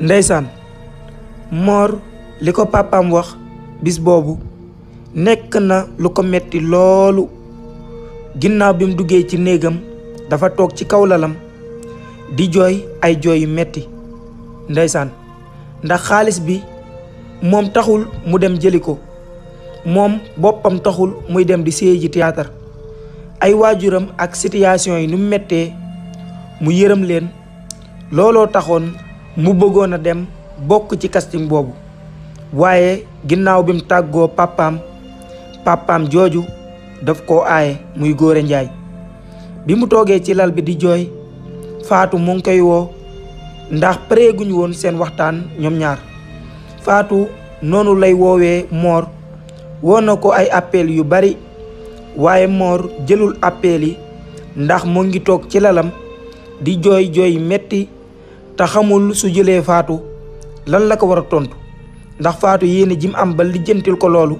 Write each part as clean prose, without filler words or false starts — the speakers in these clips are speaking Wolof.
ndeysaan Mor li ko papaam wax bis boobu nekk na lu ko metti loolu. ginnaaw bi mu duggee ci néegam dafa toog ci kaw lalam di jooy ay jooy yu metti ndeysaan ndax xaalis bi moom taxul mu dem jëli ko, moom boppam taxul muy dem di séy ji théâtre. ay waajuram ak situation yi nu mu mettee mu yërëm leen, looloo taxoon mu bëggoon a dem bokk ci casting boobu. waaye ginnaaw bi mu tàggoo papaam jooju daf koo aaye muy Góora Njaay. bi mu toogee ci lal bi di jooy, Faatu mu ngi koy woo ndax pareeguñu woon seen waxtaan ñoom ñaar. Faatu noonu lay woowee Mor, woo na ko ay appel yu bari waaye Mor jëlul appel yi ndax mu ngi toog ci lalam di jooy jooy metti te xamul su jëlee Faatu lan la ko war a tontu. ndax Faatu yéene jim am ba lijjantil ko loolu,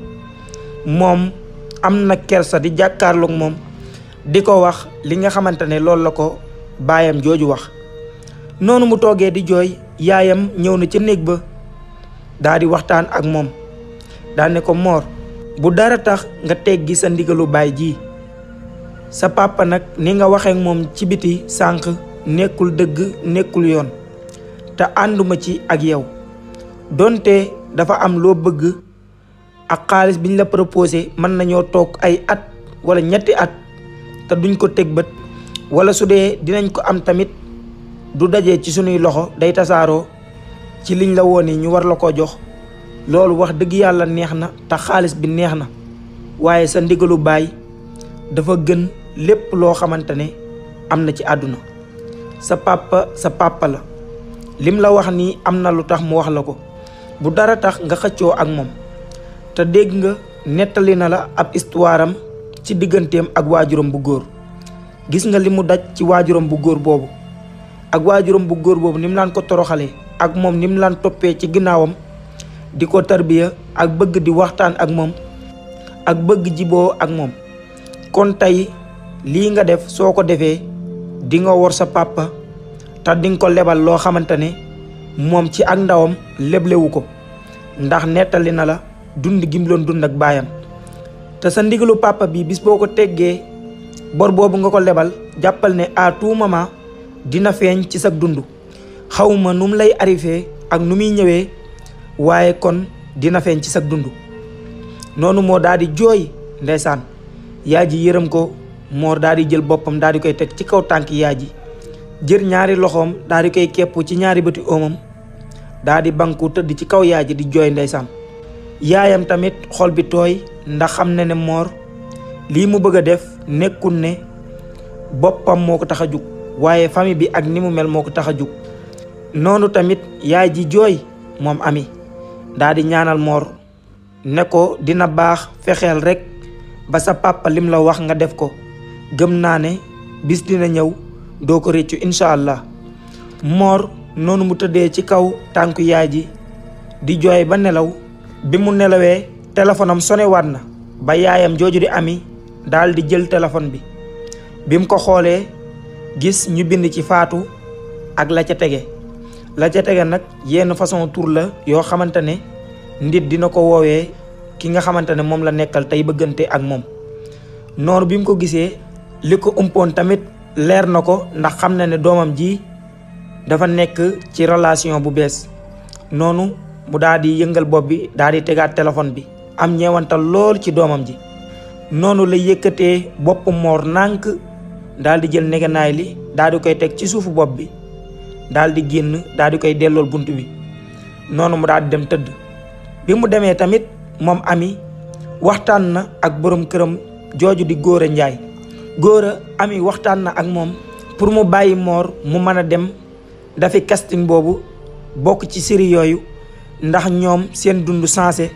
moom am na kersa di jàkkaarloog moom di ko wax li nga xamante ne loolu la ko baayam jooju wax. noonu mu toogee di jooy, yaayam ñëw na ca néeg ba daa di waxtaan ak moom. daa ne ko Mor, bu dara tax nga teggi sa ndigalu baay ji. sa papa nag ni nga waxee ak moom ci biti sànq nekkul dëgg nekkul yoon te ànduma ci ak yow. donte dafa am loo bëgg ak xaalis biñ la proposé mën nañoo toog ay at wala ñetti at te duñ ko teg bët, wala su dee dinañ ko am tamit du dajee ci sunuy loxo, day tasaaroo ci liñ la woone ñu war la ko jox. loolu wax dëgg yàlla neex na te xaalis bi neex na, waaye sa ndigalu baay dafa gën lépp loo xamante ne am na ci àdduna. sa papa la, lim la wax nii am na lu tax mu wax la ko. bu dara tax nga xëccoo ak moom. te dégg nga nettali na la ab histoire am ci digganteem ak waajuram bu góor. gis nga li mu daj ci waajuram bu góor boobu, ak waajuram bu góor boobu ni mu laan ko toroxalee, ak moom ni mu laan toppee ci ginnaawam di ko tarbiya ak bëgg di waxtaan ak moom ak bëgg jiboo ak moom. kon tey lii nga def soo ko defee di nga wor sa papa te di nga ko lebal loo xamante ne moom ci ak ndawam leblewu ko, ndax nettali na la dund gi mu doon dund ak baayam. te sa ndigalu papa bi bis boo ko teggee bor boobu nga ko lebal, jàppal ne à tout moment dina feeñ ci sa dund. xawma nu mu lay arrivé ak nu muy ñëwee, waaye kon dina feeñ ci sa dund. noonu moo daal di jooy ndeysaan. yaay ji yërëm ko, Mor daal di jël boppam daal di koy teg ci kaw tànk yaay ji, jër ñaari loxoom daal di koy kepp ci ñaari bëti oomam, daal di banku tëdd ci kaw yaay ji di jooy ndeysaan. yaayam tamit xol bi tooy ndax xam na ne Mor lii mu bëgg a def nekkul ne boppam moo ko tax a jug, waaye famille bi ak ni mu mel moo ko tax a jug. noonu tamit yaay ji jooy moom Ami daal di ñaanal Mor ne ko dina baax, fexeel rek ba sa papa lim la wax nga def ko. gëm naa ne bis dina ñëw doo ko réccu incha allah. Mor noonu mu tëddee ci kaw tànku yaay ji di jooy ba nelaw. bi mu nelawee téléphone am sonewaat na ba yaayam jooju di Ami daal di jël téléphone bi. bi mu ko xoolee gis ñu bind ci Faatu ak la ca tege. la ca tege nag yenn façon tur la yoo xamante ne nit dina ko woowee ki nga xamante ne moom la nekkal tey bëggante ak moom. noonu bi mu ko gisee li ko umpoon tamit leer na ko, ndax xam na ne doomam ji dafa nekk ci relation bu bees. noonu mu daal di yëngal bopp bi daal di tegaat téléphone bi, am ñeewantal lool ci doomam ji. noonu la yëkkatee bopp Mor nànk daal di jël negenaay li daal di koy teg ci suufu bopp bi, daal di génn daal di koy dellool bunt bi. noonu mu daal di dem tëdd. bi mu demee tamit moom Ami waxtaan na ak borom këram jooju di Góora Njaay. Góora Ami waxtaan na ak moom pour mu bàyyi Mor mu mën a dem dafi casting boobu bokk ci série yooyu, ndax ñoom seen dund sensé.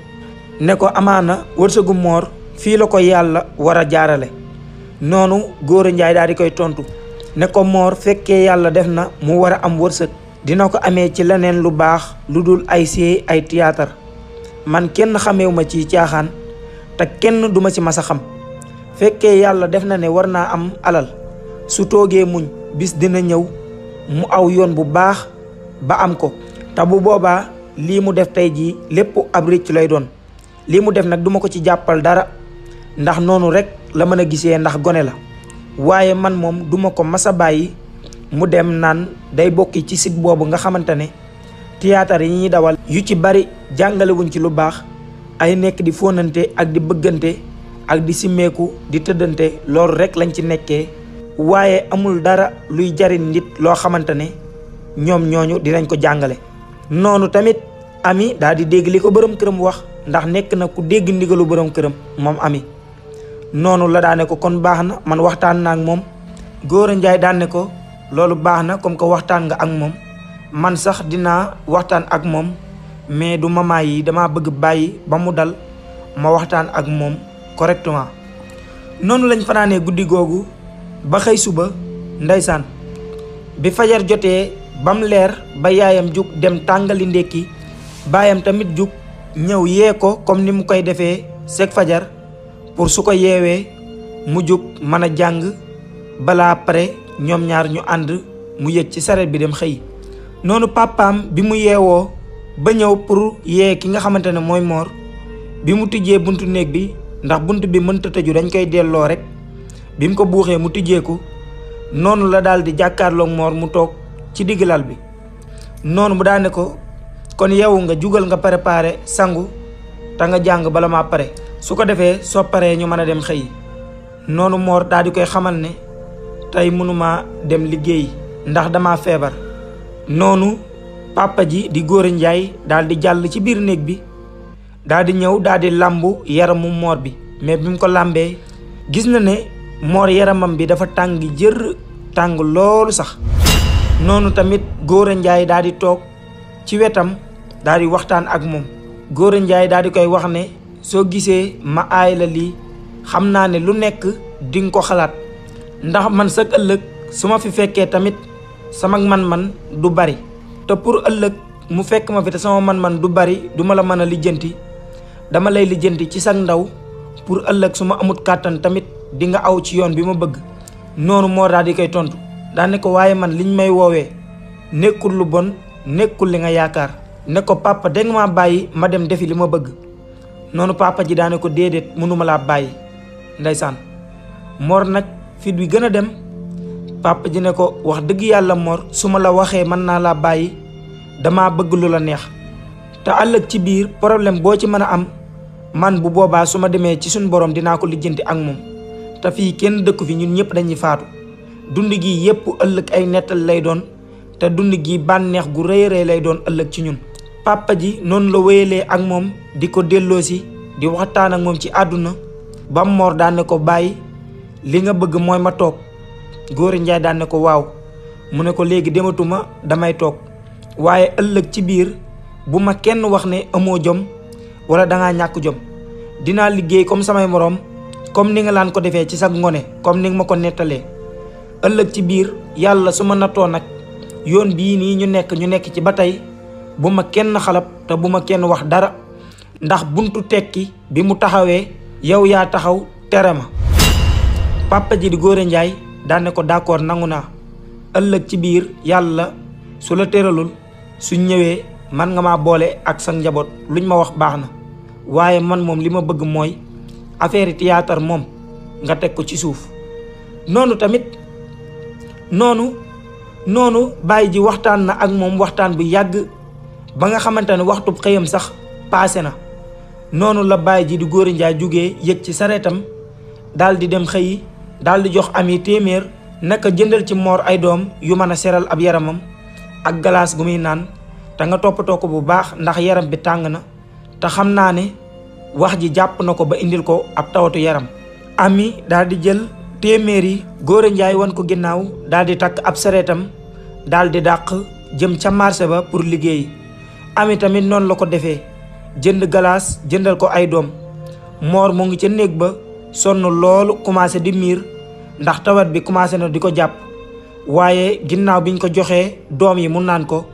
ne ko amaana wërsëgu Mor fii la ko yàlla war a jaarale. noonu Góora Njaay daal di koy tontu ne ko Mor fekkee yàlla def na mu war a am wërsëg, dina ko amee ci leneen lu baax lu dul ay séy ay théâtre. man kenn xameewu ma ci caaxaan te kenn duma ci mas a xam. fekkee yàlla def na ne war naa am alal, su toogee muñ bis dina ñëw mu aw yoon bu baax ba am ko. te bu boobaa lii mu def tey jii lépp ab rëcc lay doon. lii mu def nag duma ko ci jàppal dara ndax noonu rek la mën a gisee ndax gone la waaye man moom duma ko mas a bàyyi mu dem naan day bokki ci site boobu nga xamante ne théâtre yi ñuy dawal yu ci bari jàngalewuñ ci lu baax ay nekk di fóonante ak di bëggante ak di simmeeku di tëddante loolu rek lañ ci nekkee waaye amul dara luy jariñ nit loo xamante ne ñoom ñooñu dinañ ko jàngale. noonu tamit Ami daal di dégg li ko borom këram wax ndax nekk na ku dégg ndigalu borom këram moom Ami. noonu la daane ko kon baax na man waxtaan na ak moom. Gora Ndiaye daan ne ko loolu baax na comme que waxtaan nga ak moom man sax dinaa waxtaan ak moom mais du mama yi dama bëgg bàyyi ba mu dal ma waxtaan ak moom correctement. noonu lañ fanaanee guddi googu ba xëy suba ndeysaan bi fajar jotee bam leer ba yaayam jug dem tàngali ndékki baayam tamit jug ñëw yee ko comme ni mu koy defee seg fajar pour su ko yeewee mu jug mën a jàng balaa pare ñoom ñaar ñu ànd mu yëg ci sareet bi dem xëy. noonu papaam bi mu yeewoo ba ñëw pour yee ki nga xamante ne mooy Mor bi mu tijjee buntu néeg bi ndax bunt bi mënta tëju dañ koy delloo rek bi mu ko buuxee mu tijjeeku noonu la daal di jàkkaarloog Mor mu toog ci digg lal bi. noonu mu daane ko kon yeewu nga jugal nga préparé sangu te nga jàng bala maa pare su ko defee soo paree ñu mën a dem xëy. noonu Mor daal di koy xamal ne tey mënuma dem liggéey ndax dama feebar. noonu papa ji di Gora Ndiaye daal di jàll ci biir néeg bi daal di ñëw daal di làmbu yaramu Mor bi mais bi mu ko làmbee gis na ne Mor yaramam bi dafa tàng jër tàng loolu sax. noonu tamit Gora Ndiaye daal di toog ci wetam daal di waxtaan ak moom. Gora Ndiaye daal di koy wax ne soo gisee ma aay la lii xam naa ne lu nekk di nga ko xalaat ndax man sax ëllëg su ma fi fekkee tamit sama man-man du bari te pour ëllëg mu fekk ma fi te sama man-man du bari du ma la mën a lijjanti dama lay lijjanti ci sag ndaw pour ëllëg su ma amut kàttan tamit di nga aw ci yoon bi ma bëgg. noonu moo daal di koy tontu daa ne ko waaye man liñ may woowee nekkul lu bon nekkul li nga yaakaar ne ko papa dégg nga maa bàyyi ma dem defi li ma bëgg. noonu papa ji daa ne ko déedéet mënuma laa bàyyi ndeysaan. Mor nag fit bi gën a dem papa ji ne ko wax dëgg yàlla Mor su ma la waxee mën naa laa bàyyi dama bëgg lu la neex te ëllëg ci biir problème boo ci mën a am man bu boobaa su ma demee ci suñ borom dinaa ko lijjanti ak moom te fii kenn dëkku fi ñun ñëpp dañuy faatu dund gi yépp ëllëg ay nettal lay doon te dund gi bànneex gu rëy rëy lay doon ëllëg ci ñun. papa ji noonu la wéyalee ak moom di ko delloosi di waxtaan ak moom ci àdduna ba Mor daan ne ko bàyyi li nga bëgg mooy ma toog. Gora Ndiaye daan ne ko waaw mu ne ko léegi dematuma damay toog waaye ëllëg ci biir bu ma kenn wax ne amoo jom wala dangaa ñàkk jom dinaa liggéey comme samay moroom comme ni nga laan ko defee ci sa ngone comme ni nga ma ko nettalee. ëllëg ci biir yàlla su ma nattoo nag yoon bii nii ñu nekk ci ba tey bu ma kenn xalab te bu ma kenn wax dara ndax buntu tekki bi mu taxawee yow yaa taxaw tere ma. papa ji di Gora Ndiaye daan ne ko d'accord nangu naa ëllëg ci biir yàlla su la tëralul su ñëwee man nga maa boole ak sa njaboot luñ ma wax baax na waaye man moom li ma bëgg mooy affaire théâtre moom nga teg ko ci suuf. noonu tamit noonu baay ji waxtaan na ak moom waxtaan bu yàgg ba nga xamante ne waxtu xëyam sax paase na. noonu la baay ji di Gora Ndiaye jógee yëg ci sareetam daal di dem xëyi daal di jox Ami téeméer naka jëndal ci Mor ay doom yu mën a seral ab yaramam ak galaas gu muy naan te nga toppatoo ko bu baax ndax yaram bi tàng na te xam naa ne wax ji jàpp na ko ba indil ko ab tawatu yaram. Ami daal di jël téeméer yi Gora Ndiaye wan ko ginnaaw daal di takk ab sareetam daal di dàq jëm ca marché ba pour liggéey. Ami tamit noonu la ko defee jënd galaas jëndal ko ay doom. Mor mu ngi ca néeg ba sonn loolu commencé di miir ndax tawat bi commencé na di ko jàpp waaye ginnaaw biñ ko joxee doom yi mu naan ko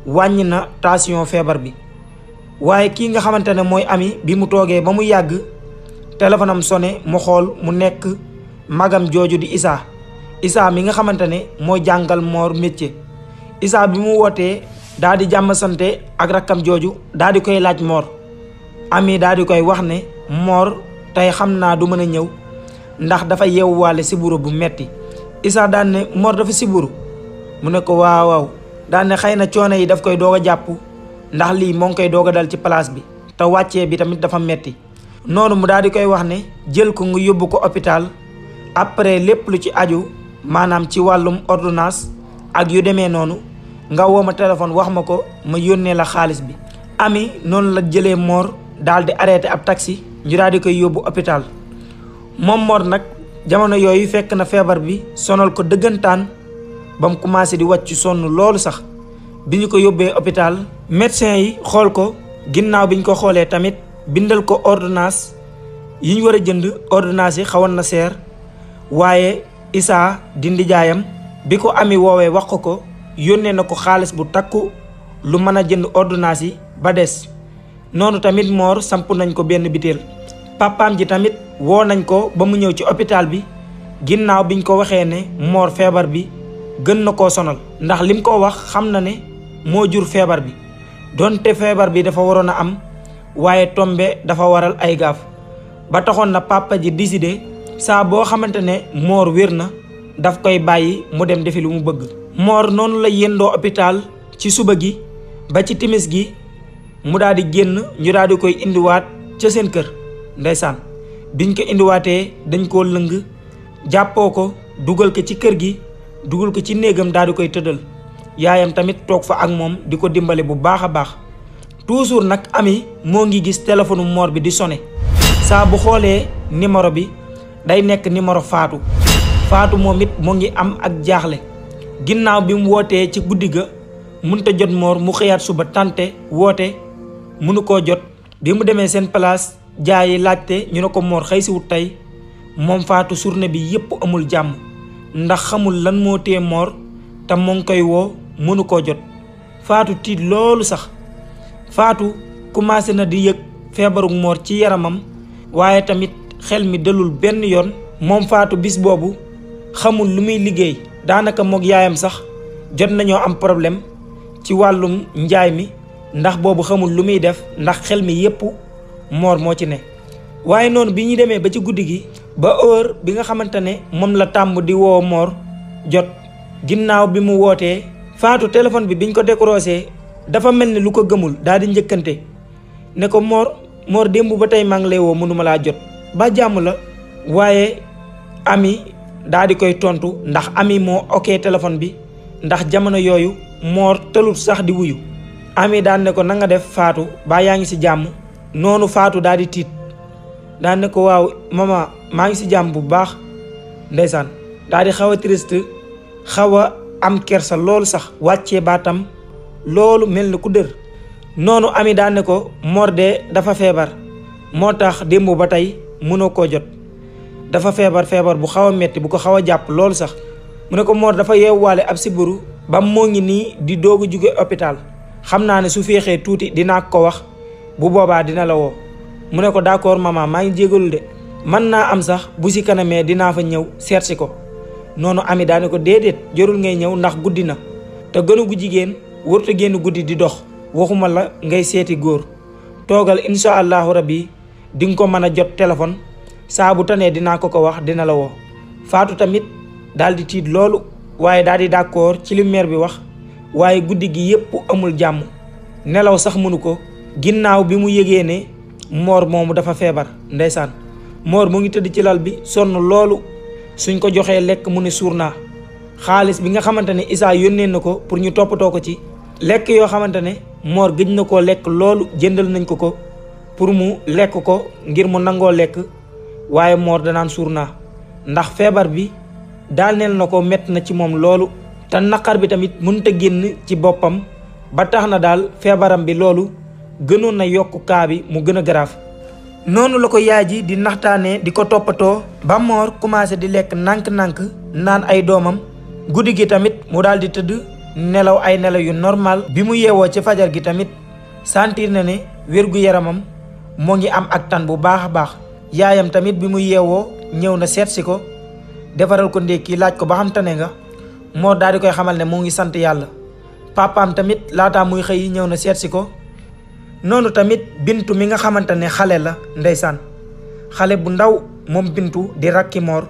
wàññi na tension feebar bi. waaye kii nga xamante ne mooy Ami bi mu toogee ba mu yàgg téléphone am sonné mu xool mu nekk magam jooju di Issa mi nga xamante ne mooy jàngal Mor métier. Issa bi mu wootee daal di jàmm sante ak rakkam jooju daal di koy laaj Mor. Ami daal di koy wax ne Mor tey xam naa du mën a ñëw ndax dafa yeewuwaale siburu bu metti. Issa daan ne Mor dafa siburu mu ne ko waaw waaw daan ne xëy na coono yi daf koy doog a jàpp ndax lii moo ngi koy doog a dal ci place bi te wàccee bi tamit dafa metti. noonu mu daal di koy wax ne jël ko nga yóbbu ko hôpital après lépp lu ci aju maanaam ci wàllum ordonnance ak yu demee noonu nga woo ma téléphone wax ma ko ma yónnee la xaalis bi. Ami noonu la jëlee Mor daal di arrêté ab taxi ñu daal di koy yóbbu hôpital. moom Mor nag jamono yooyu fekk na feebar bi sonal ko dëggantaan ba mu commencé di wàcc sonn loolu sax. bi ñu ko yóbbee hôpital médecin yi xool ko ginnaaw bi ñu ko xoolee tamit bindal ko ordonnance yi ñu war a jënd ordonnance yi xawoon na seer waaye Issa di ndijaayam bi ko Ami woowee wax ko yónnee na ko xaalis bu takku lu mën a jënd ordonnance yi ba des. noonu tamit Mor samp nañ ko benn biteel. papaam ji tamit woo nañ ko ba mu ñëw ci hôpital bi ginnaaw biñ ko waxee ne Mor feebar bi gën na koo sonal ndax lim ko wax xam na ne moo jur feebar bi donte feebar bi dafa waroon a am waaye tombe dafa waral ay gaaf ba taxoon na papa ji décidé saa boo xamante ne Mor wér na daf koy bàyyi mu dem defi lu mu bëgg. Mor noonu la yendoo hôpital ci suba gi ba ci timis gi mu daal di génn ñu daal di koy indiwaat ca seen kër. ndeysaan biñ ko indiwaatee dañ koo lëng jàppoo ko dugal ko ci kër gi dugal ko ci néegam daal di koy tëddal yaayam tamit toog fa ak moom di ko dimbale bu baax a baax. toujours nag Ami moo ngi gis téléphone Mor bi di sonné saa bu xoolee numéro bi day nekk numéro Faatu moom it moo ngi am ak jaaxle ginnaaw bi mu wootee ci guddi ga mënut a jot Mor mu xëyaat suba tante woote mënu koo jot. bi mu demee seen place jaay yi laajte ñu ne ko Mor xëy si wut tey moom Faatu journée bi yépp amul jàmm ndax xamul lan moo tee Mor te moo ngi koy woo mënu koo jot. Faatu tiit loolu sax. Faatu commencé na di yëg feebaru Mor ci yaramam waaye tamit xel mi dalul benn yoon. moom Faatu bis boobu xamul lu muy liggéey daanaka moog yaayam sax jot nañoo am problème ci wàllum njaay mi ndax boobu xamul lu muy def ndax xel mi yépp Mor moo ci ne. waaye noonu bi ñu demee ba ci guddi gi ba heure bi nga xamante ne moom la tàmm di woo Mor jot ginnaaw bi mu wootee Faatu téléphone bi biñ ko décroché dafa mel ni lu ko gëmul daal di njëkkante ne ko Mor démb ba tey maa ngi lay woo mënuma laa jot ba jàmm la. waaye Ami daal di koy tontu ndax Ami moo okkee téléphone bi ndax jamono yooyu Mor tëlut sax di wuyu. Ami daan ne ko na nga def Faatu baa yaa ngi si jàmm. noonu Faatu daal di tiit daan ne ko waaw mama maa ngi si jàmm bu baax. ndeysaan daal di xaw a triste xaw a am kersa loolu sax wàccee baatam loolu mel ni ku dër. noonu Ami daan ne ko Mor de dafa feebar moo tax démb ba tey mënoo koo jot. dafa feebar bu xaw a metti bu ko xaw a jàpp loolu sax. mu ne ko Mor dafa yeewwaale ab sibiru ba moo ngi nii di doog a jóge hôpital xam naa ne su féexee tuuti dinaa ko wax bu boobaa dina la woo. mu ne ko d'accord maman maa ngi jégalu de mën naa am sax bu si kanamee dinaa fa ñëw seet si ko. noonu Ami daane ko déedéet jarul ngay ñëw ndax guddi na te gënu gu jigéen warut a génn guddi di dox waxuma la ngay seeti góor. toogal incha allahu rabbi di nga ko mën a jot téléphone saa bu tanee dinaa ko wax dina la woo. Faatu tamit daal di tiit loolu waaye daal di d'accord ci li mère bi wax waaye guddi gi yépp amul jàmm nelaw sax mënu ko ginnaaw bi mu yëgee ne Mor moomu dafa feebar. ndeysaan Mor mu ngi tëdd ci lal bi sonn loolu suñ ko joxee lekk mu ne suur naa. xaalis bi nga xamante ne Issa yónnee na ko pour ñu toppatoo ko ci lekk yoo xamante ne Mor gëj na koo lekk loolu jëndal nañ ko pour mu lekk ko ngir mu nangoo lekk waaye Mor danaan suur naa ndax feebar bi daaneel na ko mett na ci moom loolu te naqar bi tamit mënut a génn ci boppam ba tax na daal feebaram bi loolu gënoon na yokk kaa bi mu gën a garaaf. noonu la ko yaay ji di naxtaanee di ko toppatoo ba Mor commencé di lekk nànk-nànk naan ay doomam guddi gi tamit mu daal di tëdd nelaw ay nelaw yu normal. bi mu yeewoo ci fajar gi tamit sentir na ne wér-gu-yaramam moo ngi am ak tan bu baax a baax. yaayam tamit bi mu yeewoo ñëw na seet si ko defaral ko ndékki laaj ko ba xam tane nga Mor daal di koy xamal ne mu ngi sant yàlla papaam tamit laataa muy xëy ñëw na seet si ko. noonu tamit Bintu mi nga xamante ne xale la ndeysaan xale bu ndaw moom Bintu di rakki Mor.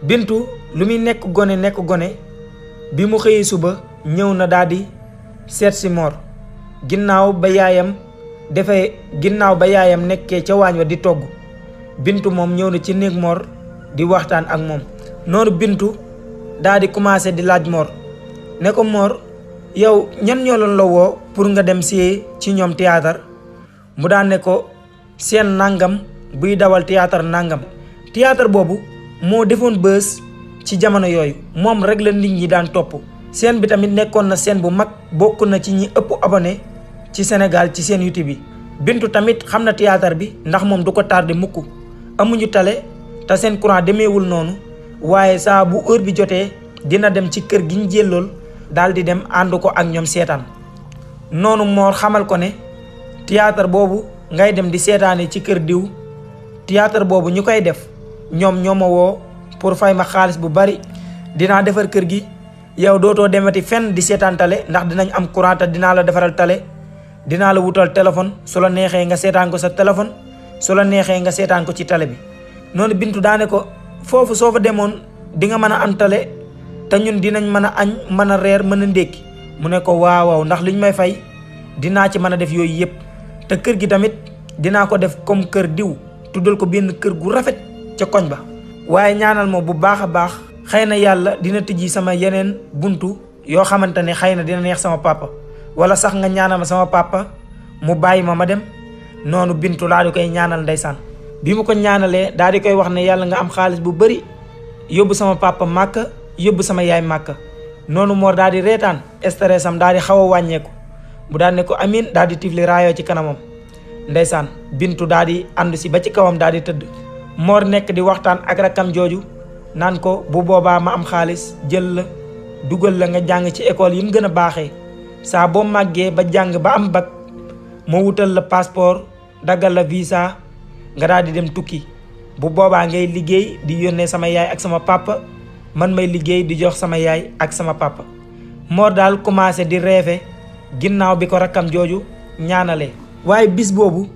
Bintu lu muy nekk gone bi mu xëyee suba ñëw na daal di seet si Mor ginnaaw ba yaayam nekkee ca waañ wa di togg. Bintu moom ñëw na ci néeg Mor di waxtaan ak moom. noonu Bintu daal di commencé di laaj Mor ne ko Mor yow ñan ñoo la woo pour nga dem ci ñoom théâtre mu daan ne ko seen nangam buy dawal théâtre nangam. théâtre boobu moo defoon bës ci jamono yooyu moom rek la nit ñi daan topp. seen bi tamit nekkoon na seen bu mag bokk na ci ñi ëpp abonné ci Sénégal ci seen YouTube bi. Bintu tamit xam na théâtre bi ndax moom du ko tardé mukk. amuñu tale te seen courant demeewul noonu waaye saa bu heure bi jotee dina dem ci kër gi ñu jëllool daal di dem ànd ko ak ñoom seetaan. noonu Mor xamal ko ne théâtre boobu ngay dem di seetaane ci kër diw théâtre boobu ñu koy def ñoo ma woo pour fay ma xaalis bu bari. dinaa defar kër gi yow dootoo demati fenn di seetaan tale ndax dinañ am courant te dinaa la defaral tale dinaa la wutal téléphone su la neexee nga seetaan ko sa téléphone su la neexee nga seetaan ko ci tale bi. noonu Bintu daane ko foofu soo fa demoon di nga mën a am tale te ñun dinañ mën a añ mën a reer mën a ndékki. mu ne ko waaw ndax liñ may fay dinaa ci mën a def yooyu yëpp te kër gi tamit dinaa ko def comme kër diw tuddal ko benn kër gu rafet ca koñ ba. waaye ñaanal ma bu baax a baax xëy na yàlla dina tijji sama yeneen buntu yoo xamante ne xëy na dina neex sama papa wala sax nga ñaanal ma sama papa mu bàyyi ma dem. noonu Bintu laa di koy ñaanal ndeysaan bi mu ko ñaanalee daal di koy wax ne yàlla nga am xaalis bu bari yóbbu sama papa Màkka yóbbu sama yaay Màkka. noonu Mor daal di reetaan stressam daal di xaw a wàññeeku mu daal ne ko amiin daal di tifli raayoo ci kanamam ndeysaan. Bintu daal di ànd si ba ci kawam daal di tëdd. Mor nekk di waxtaan ak rakkam jooju naan ko bu boobaa ma am xaalis jël la dugal la nga jàng ci école yi mu gën a baaxee saa boo màggee ba jàng ba am bac ma wutal la passeport daggal la visa nga daal di dem tukki bu boobaa ngay liggéey di yónnee sama yaay ak sama papa man may liggéey di jox sama yaay ak sama papa. Mor daal commencé di rêver ginnaaw bi ko rakkam jooju ñaanalee. waaye bis boobu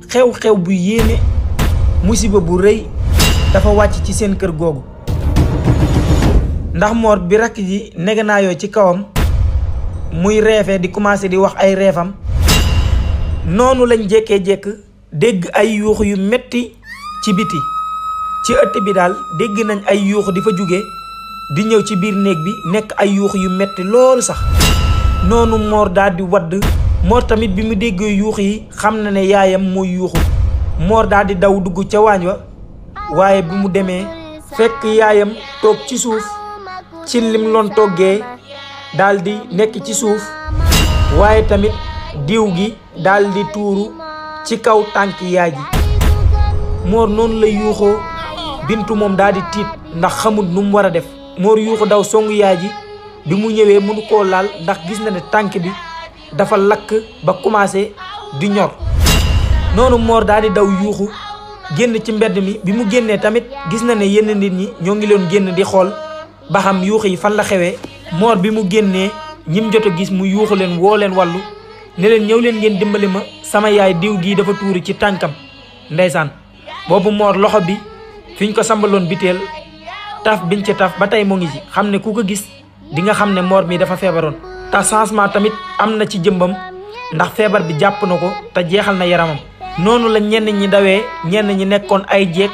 xew-xew bu yéeme musiba bu rëy dafa wàcc ci seen kër googu ndax Mor bi rakk ji negenaayoo ci kawam muy reefe di commencé di wax ay reefam noonu lañ jékkee-jékk dégg ay yuuxu yu metti ci biti ci ëtt bi daal dégg nañ ay yuuxu di fa jóge di ñëw ci biir néeg bi nekk ay yuuxu yu metti loolu sax. noonu Mor daal di wadd. Mor tamit bi mu déggee yuuxu yi xam na ne yaayam mooy yuuxu. Mor daal di daw dugg ca waañ wa waaye bi mu demee fekk yaayam toog ci suuf ci lim loon toggee daal di nekk ci suuf waaye tamit diw gi daal di tuuru ci kaw tànk yaay ji. Mor noonu la yuuxoo Bintu moom daal di tiit ndax xamul nu mu war a def. Mor yuuxu daw songu yaay ji bi mu ñëwee mënu koo laal ndax gis na ne tànk bi dafa lakk ba commencé di ñor. noonu Mor daal di daw yuuxu génn ci mbedd mi bi mu génnee tamit gis na ne yenn nit ñi ñoo ngi leen génn di xool ba xam yuuxu yi fan la xewee. Mor bi mu génnee ñim jot a gis mu yuuxu leen woo leen wàllu ne leen ñëw leen ngeen dimbali ma sama yaay diw gii dafa tuuru ci tànkam ndeysaan. boobu Mor loxo bi fiñ ko sambaloon biteel taf biñ ci taf ba tey mu ngi ci xam ne ku ko gis di nga xam ne Mor mi dafa feebaroon. te changement tamit am na ci jëmbam ndax feebar bi jàpp na ko te jeexal na yaramam. noonu la ñenn ñi dawee ñenn ñi nekkoon ay jeeg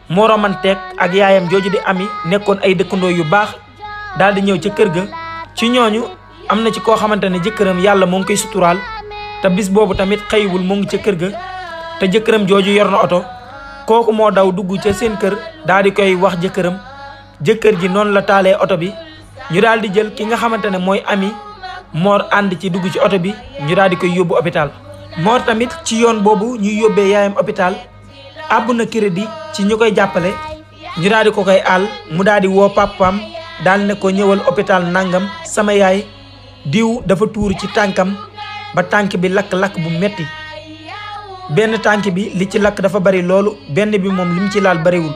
moromanteeg ak yaayam jooju di Ami nekkoon ay dëkkandoo yu baax daal di ñëw ca kër ga. ci ñooñu am na ci koo xamante ne jëkkëram yàlla moo ngi koy suturaal te bis boobu tamit xëyiwul moo ngi ca kër ga te jëkkëram jooju yor na oto. kooku moo daw dugg ca seen kër daal di koy wax jëkkëram. jëkkër ji noonu la taalee oto bi ñu daal di jël ki nga xamante ne mooy Ami. Mor ànd ci dugg ci oto bi ñu daal di koy yóbbu hôpital. Mor tamit ci yoon boobu ñuy yóbbee yaayam hôpital àbb na crédit ci ñu koy jàppale ñu daal di ko koy àll mu daal di woo papaam daal ne ko ñëwal hôpital nangam sama yaay diw dafa tuuru ci tànkam ba tànk bi lakk-lakk bu metti. benn tànk bi li ci lakk dafa bari loolu benn bi moom lim ci laal bariwul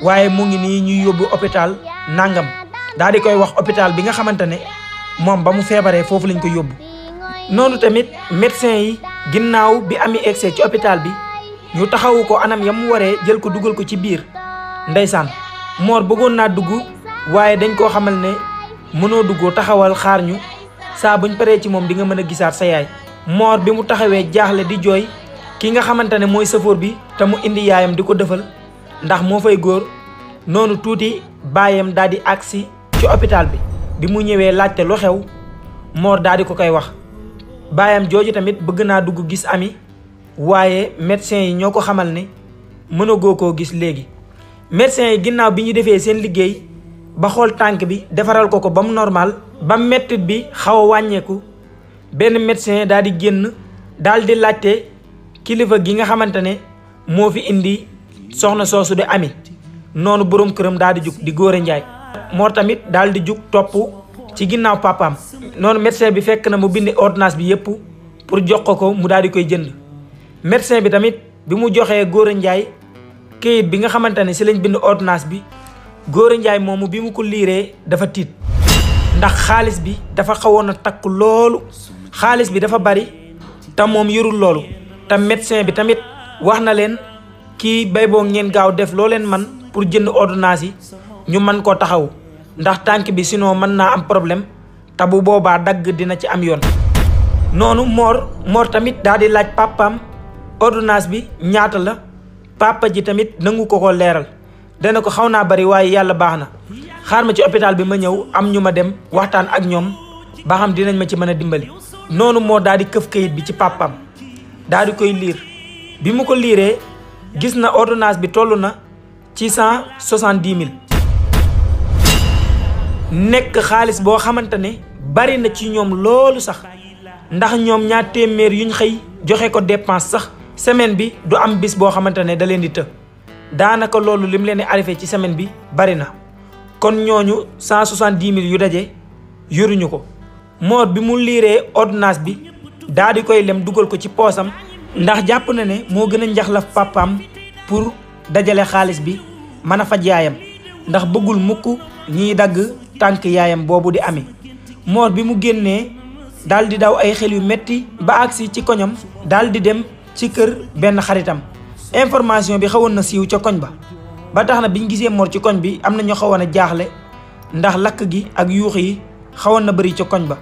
waaye mu ngi nii ñuy yóbbu hôpital nangam daal di koy wax hôpital bi nga xamante ne moom ba mu feebaree foofu lañ ko yóbbu. noonu tamit médecin yi ginnaaw bi Ami egsee ci hôpital bi ñu taxawu ko anam ya mu waree jël ko dugal ko ci biir. ndeysaan Mor bëggoon naa dugg waaye dañ koo xamal ne mënoo duggoo taxawal xaar ñu saa buñ paree ci moom di nga mën a gisaat sa yaay. Mor bi mu taxawee jaaxle di jooy ki nga xamante ne mooy sëfoor bi te mu indi yaayam di ko defal ndax moo fay góor. noonu tuuti baayam daal di agsi ci hôpital bi mu ñëwee laajte lu xew Mor daal di ko koy wax. baayam jooju tamit bëgg naa dugg gis Ami waaye médecin yi ñoo ko xamal ne mënagoo koo gis léegi. médecin yi ginnaaw bi ñu defee seen liggéey ba xool tànk bi defaral ko ba mu normal ba mettit bi xaw a wàññeeku benn médecin daal di génn daal di laajte kilifa gi nga xamante ne moo fi indi soxna soosu di Ami. noonu boroom këram daal di jug di Góora Njaay. Mor tamit daal di jug topp ci ginnaaw papaam. noonu médecin bi fekk na mu bindi ordonnance bi yépp pour jox ko mu daal di koy jënd. médecin bi tamit bi mu joxee Góora Njaay këyit bi nga xamante ne si lañ bind ordonnance bi Góora Njaay moomu bi mu ko liiree dafa tiit ndax xaalis bi dafa xawoon a takk loolu. xaalis bi dafa bari te moom yorul loolu te médecin bi tamit wax na leen kii bay boo ngeen gaaw def loo leen man pour jënd ordonnance yi ñu mën koo taxaw ndax tànk bi sinon mën naa am problème te bu boobaa dagg dina ci am yoon. noonu Mor tamit daal di laaj papaam ordonnance bi ñaata la. papa ji tamit nangu ko leeral dana ko xaw naa bari waaye yàlla baax na xaar ma ci hôpital bi ma ñëw am ñu ma dem waxtaan ak ñoom ba xam dinañ ma ci mën a dimbali. noonu moo daal di këf kayit bi ci papaam daal di koy liir bi mu ko liiree gis na ordonnance bi toll na ci 170 000 nekk xaalis boo xamante ne bari na ci ñoom loolu sax ndax ñoom ñaar téeméer yuñ xëy joxe ko dépense sax semaine bi du am bis boo xamante ne da leen di të. daanaka loolu lim leen di arrivé ci semaine bi bari na kon ñooñu 170 000 yu daje yoruñu ko. Mor bi mu liiree ordonnance bi daal di koy lem dugal ko ci poosam ndax jàpp na ne moo gën a njaxlaf papaam pour dajale xaalis bi mën a faj yaayam ndax bëggul mukk ñiy dagg tànk yaayam boobu di Ami. Mor bi mu génnee daal di daw ay xel yu metti ba agsi ci koñam daal di dem ci kër benn xaritam. information bi xawoon na siiw ca koñ ba tax na biñ gisee Mor ci koñ bi am na ñu xawoon a jaaxle ndax lakk gi ak yuux yi xawoon na bëri ca koñ ba.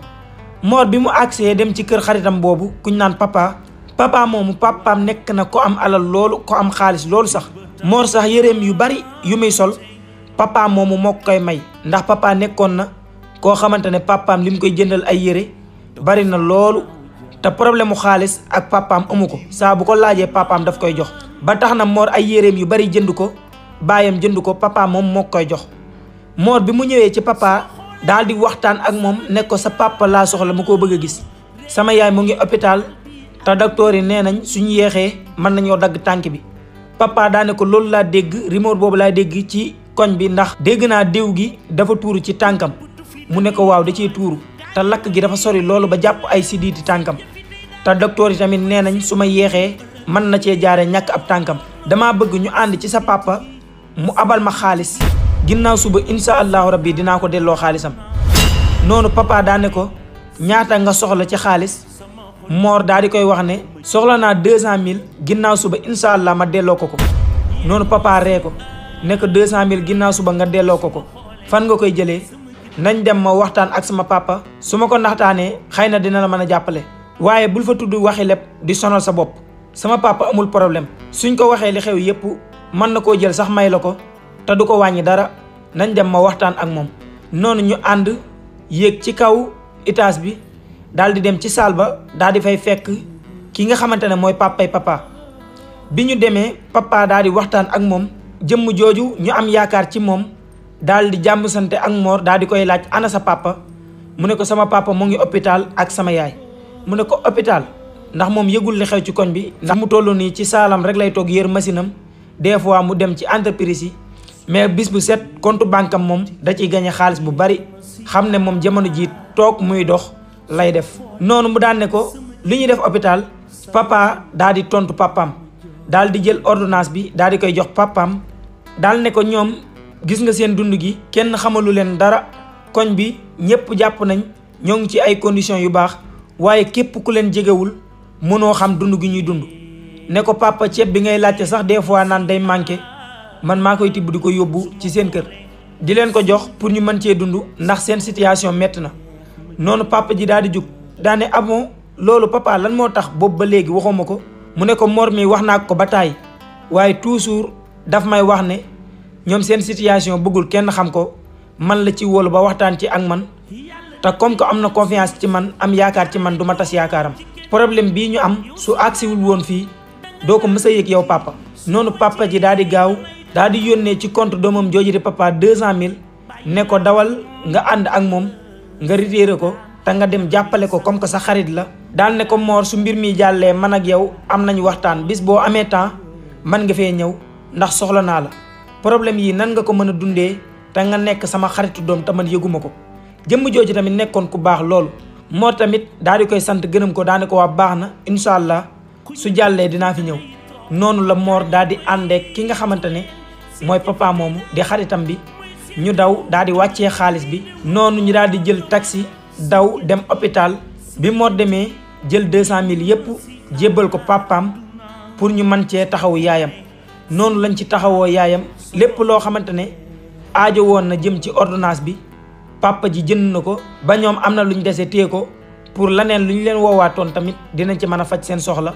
Mor bi mu agsee dem ci kër xaritam boobu kuñ naan papa moomu papaam nekk na ko am alal loolu ko am xaalis loolu sax. Mor sax yëreem yu bari yu muy sol papa moomu moo koy may ndax papa nekkoon na koo xamante ne papaam li mu koy jëndal ay yëre bari na loolu te problème mu xaalis ak papaam amu ko saa bu ko laajee papaam daf koy jox. ba tax na Mor ay yëreem yu bari jënd ko baayam jënd ko papa moom moo koy jox. Mor bi mu ñëwee ci papa daal di waxtaan ak moom ne ko sa papa laa soxla mu koo bëgg a gis. sama yaay mu ngi hôpital te docteur yi nee nañ suñu yeexee mën nañoo dagg tànk bi. papa daa ne ko loolu laa dégg rumeur boobu laa dégg ci koñ bi ndax dégg naa diw gi dafa tuuru ci tànkam. mu ne ko waaw da ciy tuuru te lakk gi dafa sori loolu ba jàpp ay sidiiti tànkam te docteur yi tamit nee nañ su ma yeexee mën na cee jaare ñàkk ab tànkam. dama bëgg ñu ànd ci sa papa mu abal ma xaalis ginnaaw suba insha allahu rabbi dinaa ko delloo xaalisam. noonu papa daa ne ko ñaata nga soxla ci xaalis. Mor daal di koy wax ne soxla naa 200 000 ginnaaw suba insha allah ma delloo ko. noonu papa ree ko ne ko 200 000 ginnaaw suba nga delloo ko fan nga koy jëlee. nañ dem ma waxtaan ak sama papa su ma ko naxtaanee xëy na dina la mën a jàppale waaye bul fa tudd waxi lépp di sonal sa bopp. sama papa amul problème suñ ko waxee li xew yépp mën na koo jël sax may la ko te du ko wàññi dara nañ dem ma waxtaan ak moom. noonu ñu ànd yéeg ci kaw étage bi daal di dem ci salle ba daal di fay fekk ki nga xamante ne mooy papay papa. bi ñu demee papa daal di waxtaan ak moom jëmm jooju ñu am yaakaar ci moom daal di jàmm sante ak Mor daal di koy laaj ana sa papa. mu ne ko sama papa mu ngi hôpital ak sama yaay. mu ne ko hôpital ndax moom yëgul li xew ci koñ bi ndax mu toll nii ci saalam rek lay toog yër machine am des fois mu dem ci entreprise yi mais bis bu set compte banque am moom da ciy gañe xaalis bu bari xam ne moom jamono jii toog muy dox lay def. noonu mu daan ne ko li ñuy def hôpital papa daal di tontu papaam daal di jël ordonnance bi daal di koy jox papaam daal ne ko ñoom gis nga seen dund gi kenn xamalu leen dara koñ bi ñépp jàpp nañ ñoo ngi ci ay conditions yu baax waaye képp ku leen jegewul mënoo xam dund gi ñuy dund ne ko papa ceeb bi ngay laajte sax des fois naan day manqué man maa koy tibb di ko yóbbu ci seen kër di leen ko jox pour ñu mën cee dund ndax seen situation métti na. noonu papa ji daal di jug daane amoo loolu papa lan moo tax boobu ba léegi waxuma ko mu ne ko Mor mi wax naa ko ba tàyyi waaye toujours daf may wax ne ñoom seen situation bëggul kenn xam ko man la ci wóolu ba waxtaan ci ak man te comme que am na confiance ci man am yaakaar ci man du ma tas yaakaaram problème bii ñu am su agsiwul woon fii doo ko mës a yëg yow papa. noonu papa ji daal di gaaw daal di yónnee ci compte doomam jooju di papa 200 000 ne ko dawal nga ànd ak moom nga retiré ko te nga dem jàppale ko comme que sa xarit la. daal ne ko Mor su mbir mi jàllee man ak yow am nañu waxtaan bis boo amee temps man nga fee ñëw ndax soxla naa la problème yi nan nga ko mën a dundee te nga nekk sama xaritu doom te man yëguma ko. jëmm jooju tamit nekkoon ku baax loolu Mor tamit daal di koy sant gërëm ko daane ko waa baax na incha allah su jàllee dinaa fi ñëw. noonu la Mor daal di àndee ki nga xamante ne mooy papa moomu di xaritam bi ñu daw daal di wàccee xaalis bi. noonu ñu daal di jël taxi daw dem hôpital bi Mor demee jël 200 000 yépp jébbal ko papaam pour ñu mën cee taxawu yaayam. noonu lañ ci taxawoo yaayam lépp loo xamante ne aajo woon na jëm ci ordonnance bi papa ji jënd na ko ba ñoom am na luñ dese téye ko pour leneen lu ñu leen woowaatoon tamit dinañ ci mën a faj seen soxla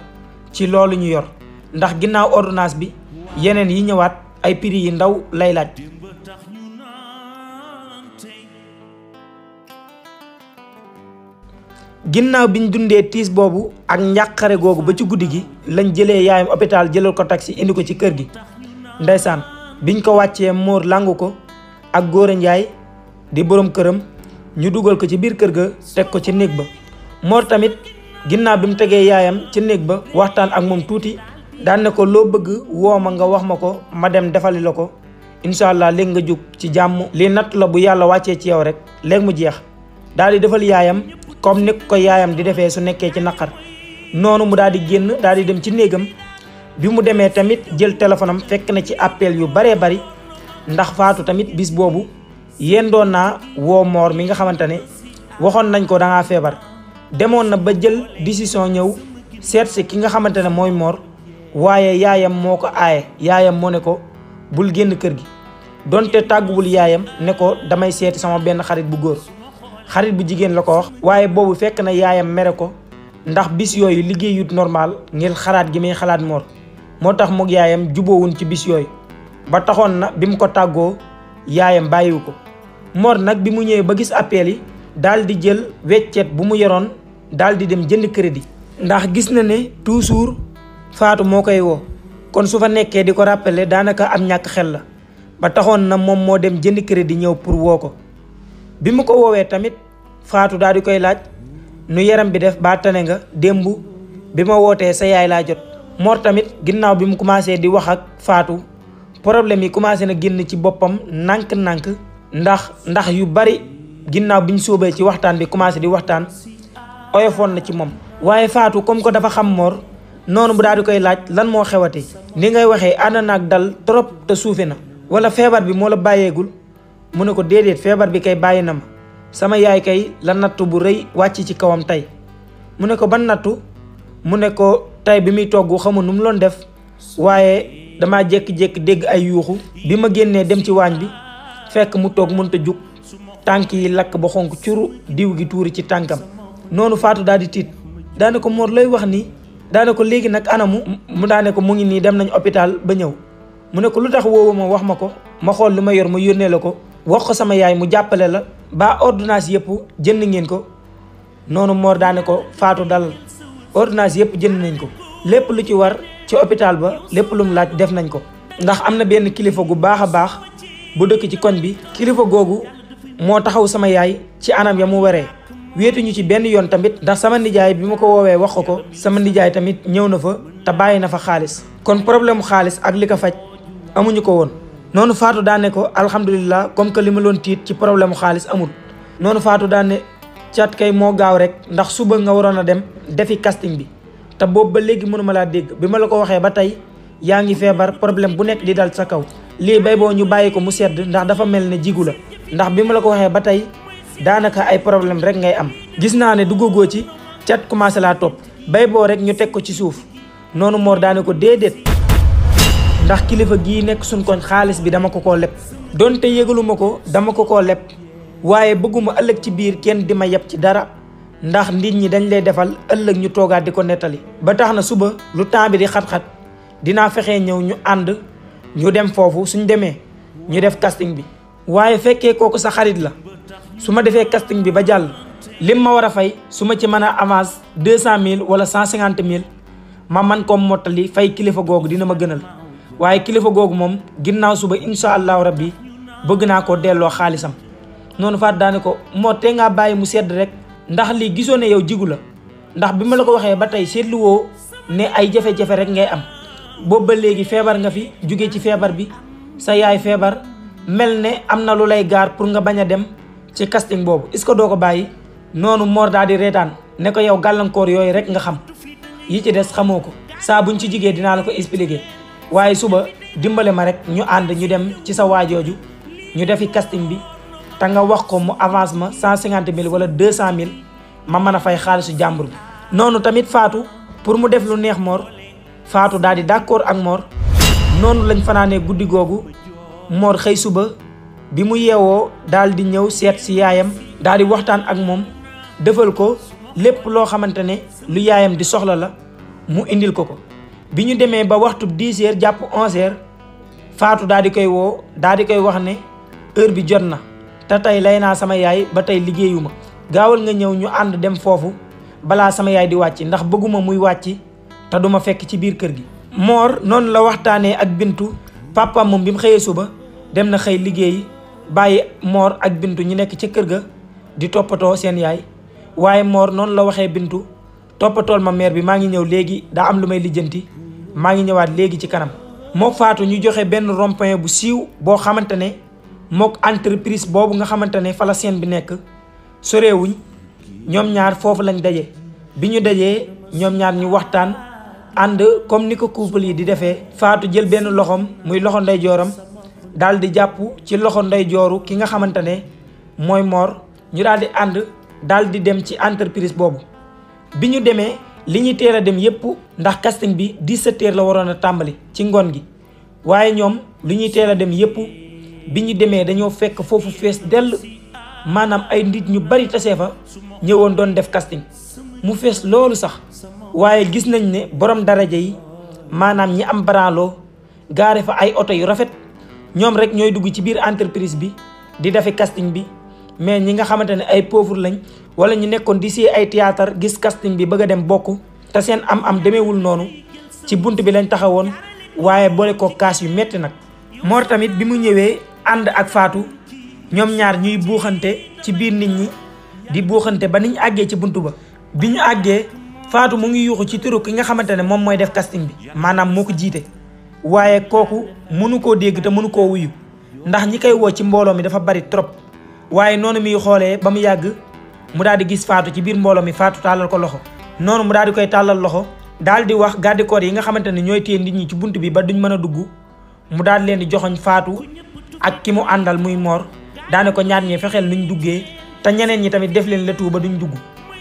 ci loolu ñu yor ndax ginnaaw ordonnance bi yeneen yi ñëwaat ay prix yi ndaw lay laaj. ginnaaw biñ dundee tiis boobu ak njàqare googu ba ci guddi gi lañ jëlee yaayam hôpital jëlal ko taxi indi ko ci kër gi. ndeysaan biñ ko wàccee Mor langu ko ak Góora Njaay di borom këram ñu dugal ko ci biir kër ga teg ko ci néeg ba. Mor tamit ginnaaw bi mu tegee yaayam ci néeg ba waxtaan ak moom tuuti daan ne ko loo bëgg woo ma nga wax ma ko ma dem defali la ko incha allah léegi nga jóg ci jàmm. lii natt la bu yàlla wàccee ci yow rek léegi mu jeex daal di defal yaayam comme ni ko yaayam di defee su nekkee ci naqar. noonu mu daal di génn daal di dem ci néegam bi mu demee tamit jël téléphone am fekk na ci appel yu baree bari ndax Faatu tamit bis boobu yéen doon naa woo Mor mi nga xamante ne waxoon nañ ko dangaa feebar. demoon na ba jël décision ñëw seet si ki nga xamante ne mooy Mor waaye yaayam moo ko aaye. yaayam moo ne ko bul génn kër gi donte tàgguwul yaayam ne ko damay seeti sama benn xarit bu góor. xarit bu jigéen la ko wax waaye boobu fekk na yaayam mere ko ndax bis yooyu liggéeyut normal ngir xalaat gi muy xalaat Mor moo tax moog yaayam jubóowuñ ci bis yooyu ba taxoon na bi mu ko tàggoo yaayam bàyyiwu ko. Mor nag bi mu ñëwee ba gis appel yi daal di jël weccet bu mu yoroon daal di dem jënd crédit ndax gis na ne toujours Faatu moo koy woo kon su fa nekkee di ko rappeler daanaka am ñàkk xel la ba taxoon na moom moo dem jënd crédit ñëw pour woo ko. bi mu ko woowee tamit Faatu daal di koy laaj nu yaram bi def ba tane nga démb bi ma wootee sa yaay laa jot. Mor tamit ginnaaw bi mu commencé di wax ak Faatu problème yi commencé na génn ci boppam nànk-nànk ndax yu bari ginnaaw bi ñu sóobee ci waxtaan bi commencé di waxtaan oyofoon na ci moom. waaye Faatu comme que dafa xam Mor noonu bu daal di koy laaj lan moo xewati ni ngay waxee ànd naag dal trop te suufe na wala feebar bi moo la bàyyeegul. mu ne ko déedéet feebar bi kay bàyyi na ma sama yaay kay la nattu bu rëy wàcc ci kawam tey. mu ne ko ban nattu mu ne ko tey bi muy togg xamul nu mu loon def waaye damaa jékki-jékki dégg ay yuuxu bi ma génnee dem ci waañ bi fekk mu toog mënta jug tànk yi lakk ba xonk curu diw gi tuuri ci tànkam. noonu Faatu daal di tiit daane ko Mor lay wax nii daane ko léegi nag anamu mu daane ko mu ngi nii dem nañ hôpital ba ñëw. mu ne ko lu tax woowu ma wax ma ko ma xool lu ma yor ma yónnee la ko wax ko sama yaay mu jàppale la ba ordonnance yëpp jënd ngeen ko. noonu Mor daane ko Faatu dal ordonnance yëpp jënd nañ ko lépp lu ci war ci hôpital ba lépp lu mu laaj def nañ ko ndax am na benn kilifa gu baax a baax bu dëkk ci koñ bi. kilifa googu moo taxaw sama yaay ci anam ya mu waree wéetuñu ci benn yoon tamit ndax sama nijaay bi ma ko woowee wax ko sama nijaay tamit ñëw na fa te bàyyi na fa xaalis kon problème xaalis ak li ko faj amuñu ko woon. noonu Faatu daane ko alhamdulilah comme que li ma loon tiit ci problème xaalis amul. noonu Faatu daane cat kay moo gaaw rek ndax suba nga waroon a dem defi casting bi te boobu ba léegi mënuma laa dégg bi ma la ko waxee ba tey yaa ngi feebar problème bu nekk di dal sa kaw lii bay boo ñu bàyyi ko mu sedd ndax dafa mel ne jigu la ndax bi ma la ko waxee ba tey daanaka ay problème rek ngay am. gis naa ne duggagoo ci cat commencé laa topp bay boo rek ñu teg ko ci suuf noonu Mor daane ko déedéet ndax kilifa gii nekk suñ koñ xaalis bi dama ko koo leb donte yëgaluma ko dama ko koo leb waaye bëgguma ëllëg ci biir kenn di ma yeb ci dara ndax nit ñi dañ lay defal ëllëg ñu toogaat di ko nettali. ba tax na suba lu temps bi di xat-xat dinaa fexee ñëw ñu ànd ñu dem foofu suñ demee ñu def casting bi. waaye fekkee kooku sa xarit la su ma defee casting bi ba jàll lim ma war a fay su ma ci mën a avance 200 000 wala 150 000 ma man ko mottali fay kilifa googu dina ma gënal. waaye kilifa googu moom ginnaaw suba incha allahu rabbi bëgg naa ko delloo xaalisam. noonu Fatou daane ko moo te ngaa bàyyi mu sedd rek ndax lii gisoo ne yow jigu la ndax bi ma la ko waxee ba tey seetlu woo ne ay jafe-jafe rek ngay am boobu ba léegi feebar nga fi jóge ci feebar bi sa yaay feebar mel ne am na lu lay gaar pour nga bañ a dem ci casting boobu est-ce que doo ko bàyyi. noonu Mor daal di reetaan ne ko yow gàllankoor yooyu rek nga xam yi ci des xamoo ko saa buñ ci jigee dinaa la ko expliquer waaye suba dimbale ma rek ñu ànd ñu dem ci sa waajooju ñu defi casting bi te nga wax ko mu avance ma 150 000 wala 200 000 ma mën a fay xaalisu jàmbur bi. noonu tamit Fatou pour mu def lu neex Mor Fatou daal di d'accord ak Mor noonu lañ fanaanee guddi googu Mor xëy suba bi mu yeewoo daal di ñëw seet si yaayam daal di waxtaan ak moom defal ko lépp loo xamante ne lu yaayam di soxla la mu indil ko ko. bi ñu demee ba waxtu 10 heures jàpp 11 heures Fatou daal di koy woo daal di koy wax ne heure bi jot na te tey lay naa sama yaay ba tey liggéeyuma gaawal nga ñëw ñu ànd dem foofu balaa sama yaay di wàcc ndax bëgguma muy wàcc te duma fekk ci biir kër gi. Mor noonu la waxtaanee ak Bintu papa moom bi mu xëyee suba dem na xëy liggéeyi bàyyi Mor ak Bintu ñu nekk ca kër ga di toppatoo seen yaay waaye Mor noonu la waxee Bintu toppatool ma mère bi maa ngi ñëw léegi daa am lu may lijjanti maa ngi ñëwaat léegi ci kanam. mook Fatou ñu joxe benn rond-point bu siiw boo xamante ne mook entreprise boobu nga xamante ne fa la seen bi nekk soreewuñ ñoom ñaar foofu lañ daje. bi ñu dajee ñoom ñaar ñu waxtaan ànd comme ni ko couple yi di defee. Fatou jël benn loxoom muy loxo ndeyjooram daal di jàpp ci loxo ndeyjooru ki nga xamante ne mooy Mor ñu daal di ànd daal di dem ci entreprise boobu. bi ñu demee li ñuy teel a dem yépp ndax casting bi 17 heures la waroon a tàmbali ci ngoon gi waaye ñoom li ñuy teel a dem yépp bi ñu demee dañoo fekk foofu fees dell maanaam ay nit ñu bari tasee fa ñëwoon doon def casting mu fees loolu sax waaye gis nañ ne borom daraja yi maanaam ñi am branloo gaare fa ay oto yu rafet ñoom rek ñooy dugg ci biir entreprise bi di defi casting bi mais ñi nga xamante ne ay pauvre lañ wala ñu nekkoon di si ay théâtre gis casting bi bëgg a dem bokk te seen am demeewul noonu ci bunt bi lañ taxawoon waaye boole ko kaas yu metti nag. Mor tamit bi mu ñëwee ànd ak Fatou ñoom ñaar ñuy buuxante ci biir nit ñi di buuxante ba niñ àggee ci buntu ba. bi ñu àggee Fatou mu ngi yuuxu ci turu ki nga xamante ne moom mooy def casting bi maanaam moo ko jiite waaye kooku mënu koo dégg te mënu koo wuyu ndax ñi koy woo ci mbooloo mi dafa bari trop. waaye noonu muy xoolee ba mu yàgg mu daal di gis Fatou ci biir mbooloo mi Fatou tàllal ko loxo noonu mu daal di koy tàllal loxo daal di wax garde corps yi nga xamante ne ñooy téye nit ñi ci bunt bi ba duñ mën a dugg mu daal leen di joxoñ Fatou ak ki mu àndal muy Mor daane ko ñaar ñi fexeel nuñ duggee te ñeneen ñi tamit def leen le tout ba duñ dugg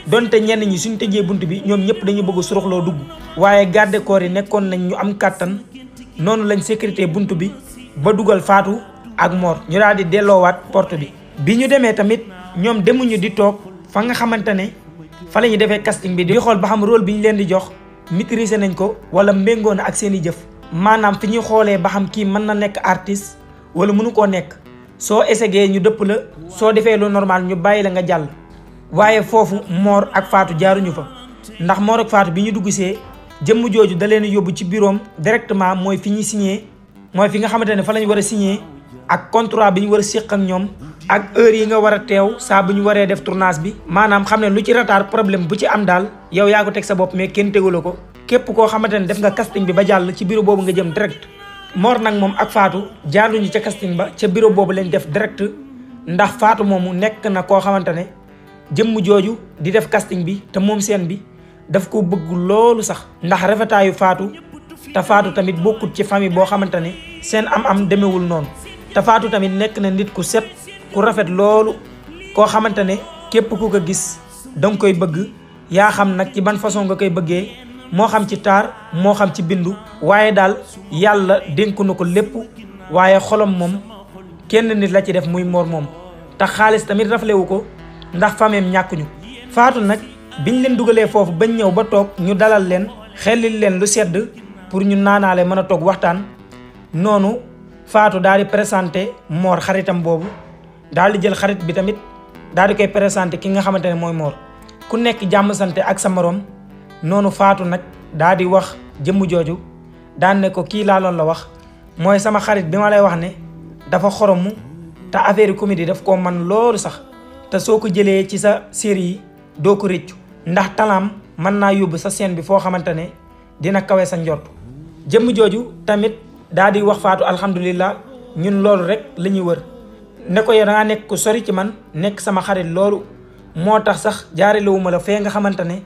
donte ñenn ñi suñ tëjee bunt bi ñoom ñëpp dañu bëgg suruxloo dugg waaye garde corps yi nekkoon nañ ñu am kàttan noonu lañ sécurité bunt bi ba dugal Fatou ak Mor ñu daal di delloowaat porte bi. bi ñu demee tamit ñoom demuñu di toog fa nga xamante ne fa la ñu defee casting bi di xool ba xam rôle bi ñu leen di jox maîtriser nañ ko wala méngoo na ak seen i jëf maanaam fi ñuy xoolee ba xam kii mën na nekk artiste wala mënu koo nekk soo essayé ñu dëpp la soo defee lu normal ñu bàyyi la nga jàll. waaye foofu Mor ak Fatou jaaruñu fa ndax Mor ak Fatou bi ñu dugg see jëmm jooju da leen yóbbu ci bureau directement mooy fi ñuy signé mooy fi nga xamante ne fa lañ war a signé ak contrat bi ñu war a séq ak ñoom ak heure yi nga war a teew saa bu ñu waree def tournage bi maanaam xam ne lu ci retard problème bu ci am daal yow yaa ko teg sa bopp mais kenn tegula ko képp koo xamante ne def nga casting bi ba jàll ci bureau boobu nga jëm direct. Mor nag moom ak Fatou jaaruñu ca casting ba ca bureau boobu lañ def direct ndax Fatou moomu nekk na koo xamante ne jëmm jooju di def casting bi te moom seen bi daf ko bëgg loolu sax ndax rafetaayu Fatou te Fatou tamit bokkut ci famille boo xamante ne seen am demewul noonu te Fatou tamit nekk na nit ku set ku rafet loolu koo xamante ne képp ku ko gis danga koy bëgg yaa xam nag ci ban façon nga koy bëggee moo xam ci taar moo xam ci bindu waaye daal yàlla dénk na ko lépp waaye xolam moom kenn nit la ci def muy Mor moom tax xaalis tamit raflewu ko ndax fameem ñàkkuñu. Faatu nag biñ leen dugalee foofu bañ ñëw ba toog ñu dalal leen xellil leen lu sedd pour ñu naanaale mën a toog waxtaan noonu Faatu daal di présenté Mor xaritam boobu daal di jël xarit bi tamit daal di koy présenté ki nga xamante ne mooy Mor ku nekk jàmm sante ak sa morom noonu Faatu nag daal di wax jëmm jooju daan ne ko kii laa loon la wax mooy sama xarit bi ma lay wax ne dafa xoromu te affaire comédie daf koo man loolu sax te soo ko jëlee ci sa série yi doo ko rëccu ndax talaam mën naa yóbbu sa scène bi foo xamante ne dina kawe sa njort. jëmm jooju tamit daal di wax Faatu alhamdulilah ñun loolu rek la ñuy wër ne ko yow da ngaa nekk ku sori ci man nekk sama xarit loolu moo tax sax jaarelewuma la fee nga xamante ne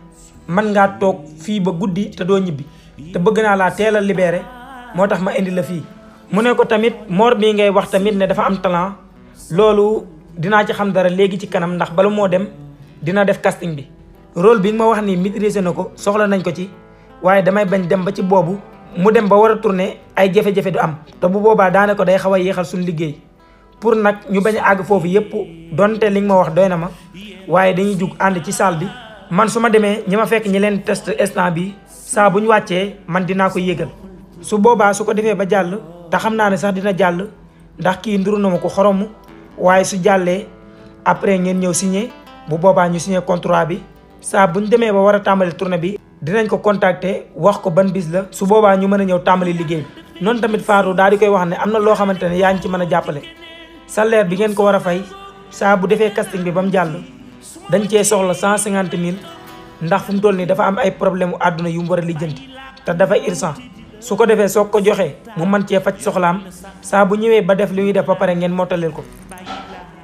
man ngaa toog fii ba guddi te doo ñibbi te bëgg naa laa teel a libéré moo tax ma indi la fii. mu ne ko tamit Mor bii ngay wax tamit ne dafa am talent loolu dinaa ci xam dara léegi ci kanam ndax bala moo dem dina def casting bi rôle bi nga ma wax nii maîtriser na ko soxla nañ ko ci waaye damay bañ dem ba ci boobu mu dem ba war a tourner ay jafe-jafe du am te bu boobaa daane ko day xaw a yéexal suñu liggéey pour nag ñu bañ a àgg foofu yépp donte li nga ma wax doy na ma waaye dañuy jug ànd ci salle bi man su ma demee ñi ma fekk ñi leen test instant bi saa bu ñu wàccee man dinaa ko yégal su boobaa su ko defee ba jàll te xam naa ne sax dina jàll ndax kii nduru na ma ko xoromu waaye su jàllee après ngeen ñëw signé bu boobaa ñu signé contrat bi saa bu ñu demee ba war a tàmbali tournée bi dinañ ko contacter wax ko ban bis la su boobaa ñu mën a ñëw tàmbali liggéey bi. noonu tamit Fatou daal di koy wax ne am na loo xamante ne yaa ngi ci mën a jàppale salaire bi ngeen ko war a fay saa bu defee casting bi ba mu jàll dañ cee soxla 150 000 ndax fu mu toll nii dafa am ay problème u àdduna yu mu war a lijjanti te dafa urgent su ko defee soo ko joxee mu mën cee faj soxlaam saa bu ñëwee ba def li ñuy def ba pare ngeen mottaleel ko.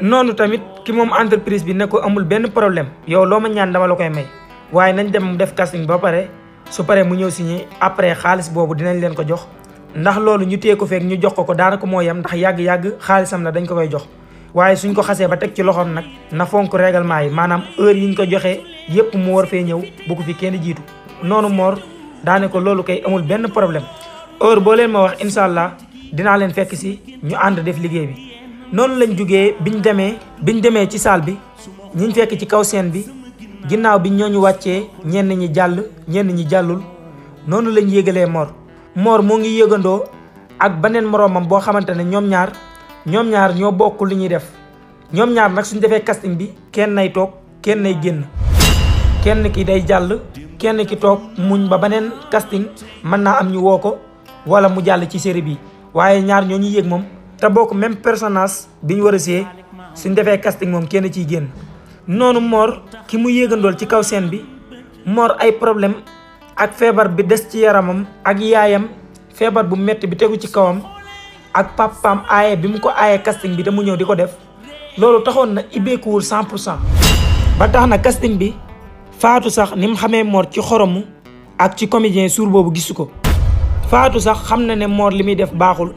noonu tamit ki moom entreprise bi ne ko amul benn problème yow loo ma ñaan dama la koy may waaye nañ dem mu def casting ba pare su paree mu ñëw signé après xaalis boobu dinañ leen ko jox ndax loolu ñu téye ko feek ñu jox ko daanaka moo yem ndax yàgg-yàgg xaalisam la dañ ko koy jox waaye suñ ko xasee ba teg ci loxoom nag na fonk règlement yi maanaam heure yi ñu ko joxee yépp mu war fee ñëw bu ko fi kenn jiitu. noonu Mor daane ko loolu kay amul benn problème heure boo leen ma wax incha allah dinaa leen fekk si ñu ànd def liggéey bi. noonu lañ jugee biñ demee ci salle bi ñiñ fekk ci kaw scène bi ginnaaw bi ñooñu wàccee ñenn ñi jàll ñenn ñi jàllul noonu lañ yégalee Mor moo ngi yëgandoo ak beneen moroomam boo xamante ne ñoom ñaar ñoo bokk li ñuy def ñoom ñaar nag suñ defee casting bi kenn nay toog kenn nay génn kenn ki day jàll kenn ki toog muñ ba beneen casting mën naa am ñu woo ko wala mu jàll ci série bi waaye ñaar ñoo ñu yéeg moom te bokk même personnage bi ñu war a see suñ defee casting moom kenn ciy génn. noonu Mor ki mu yéegandool ci kaw scène bi Mor ay problème ak feebar bi des ci yaramam ak yaayam feebar bu metti bi tegu ci kawam ak papaam aaye bi mu ko aaye casting bi te mu ñëw di ko def loolu taxoon na ibbeekuwul 100% ba tax na casting bi Fatou sax ni mu xamee Mor ci xoromu ak ci comédien suur boobu gisu ko Fatou sax xam na ne Mor li muy def baaxul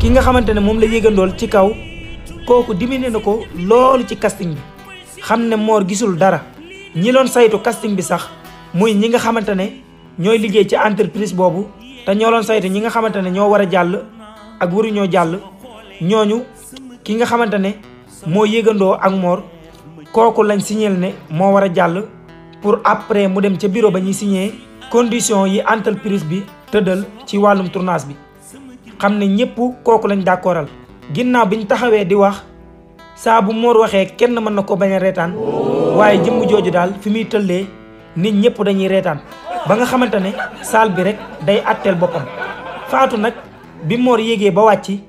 ki nga xamante ne moom la yéegandool ci kaw kooku diminué na ko loolu ci casting bi xam ne Mor gisul dara ñi doon saytu casting bi sax muy ñi nga xamante ne ñooy liggéey ci entreprise boobu te ñoo doon saytu ñi nga xamante ne ñoo war a jàll ak waruñoo jàll ñooñu ki nga xamante ne moo yéegandoo ak Mor kooku lañ signal ne moo war a jàll pour après mu dem ca bureau ba ñuy signé condition yi entreprise bi tëddal ci wàllum tournage bi xam ne ñëpp kooku lañ d'accordal ginnaaw biñ taxawee di wax saa bu Mor waxee kenn mën na ko bañ a reetaan waaye jëmm jooju daal fi muy tëllee nit ñëpp dañuy reetaan ba nga xamante ne salle bi rek day atteel boppam. Fatou nag bi Mor yéegee ba wàcc